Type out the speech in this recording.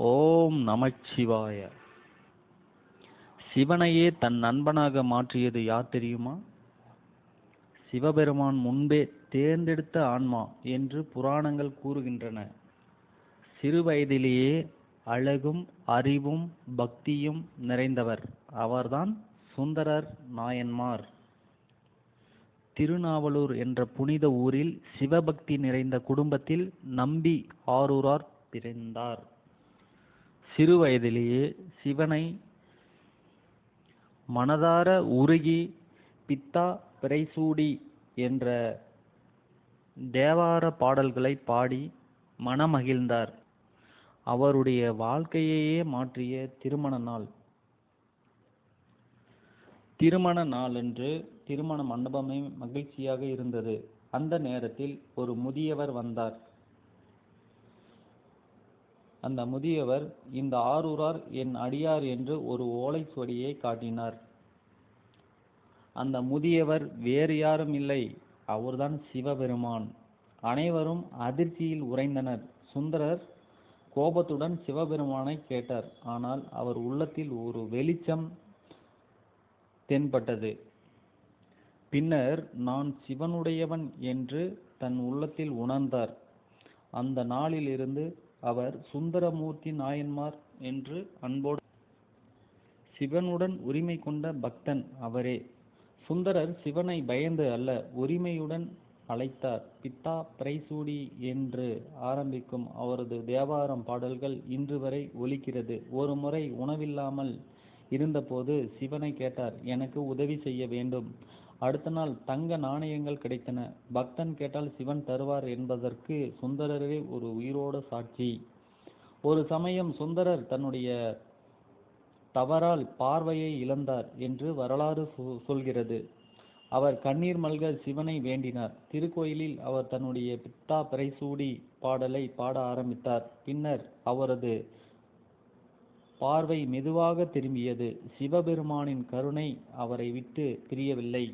ஓம் நமச்சிவாய. சிவனையே தன் நண்பனாக மாற்றியது யார் தெரியுமா? சிவபெருமான் முன்பே தேர்ந்தெடுத்த ஆன்மா என்று புராணங்கள் கூறுகின்றன. சிறு வயதிலேயே அழகும் அறிவும் பக்தியும் நிறைந்தவர். அவர்தான் சுந்தரர் நாயன்மார். திருநாவலூர் என்ற புனித ஊரில் சிவபக்தி நிறைந்த குடும்பத்தில் நம்பி ஆரூரார் பிறந்தார். சிறு வயதிலேயே சிவனை மனதார உருகி பித்தா பிறைசூடி என்ற தேவார பாடல்களை பாடி மனமகிழ்ந்தார். அவருடைய வாழ்க்கையையே மாற்றிய திருமண நாளன்று திருமண மண்டபமே மகிழ்ச்சியாக இருந்தது. அந்த நேரத்தில் ஒரு முதியவர் வந்தார். அந்த முதியவர், இந்த ஆரூரார் என் அடியார் என்று ஒரு ஓலைச்சுவடியை காட்டினார். அந்த முதியவர் வேறு யாரும் இல்லை, அவர்தான் சிவபெருமான். அனைவரும் அதிர்ச்சியில் உறைந்தனர். சுந்தரர் கோபத்துடன் சிவபெருமானை கேட்டார். ஆனால் அவர் உள்ளத்தில் ஒரு வெளிச்சம் தென்பட்டது. பின்னர் நான் சிவனுடையவன் என்று தன் உள்ளத்தில் உணர்ந்தார். அந்த நாளில் இருந்து அவர் சுந்தரமூர்த்தி நாயன்மார் என்று அன்போடு சிவனுடன் உரிமை கொண்ட பக்தன் அவரே. சுந்தரர் சிவனை பயந்து அல்ல, உரிமையுடன் அழைத்தார். பித்தா பிறைசூடி என்று ஆரம்பிக்கும் அவரது தேவாரம் பாடல்கள் இன்று வரை ஒலிக்கிறது. ஒரு முறை உணவில்லாமல் இருந்தபோது சிவனை கேட்டார், எனக்கு உதவி செய்ய வேண்டும். அடுத்த நாள் தங்க நாணயங்கள் கிடைத்தன. பக்தன் கேட்டால் சிவன் தருவார் என்பதற்கு சுந்தரரே ஒரு உயிரோட சாட்சி. ஒரு சமயம் சுந்தரர் தன்னுடைய தவறால் பார்வையை இழந்தார் என்று வரலாறு சொல்கிறது. அவர் கண்ணீர் மல்க சிவனை வேண்டினார். திருக்கோயிலில் அவர் தன்னுடைய பித்தா பிறைசூடி பாடலை பாட ஆரம்பித்தார். பின்னர் அவரது பார்வை மெதுவாக திரும்பியது. சிவபெருமானின் கருணை அவரை விட்டு பிரியவில்லை.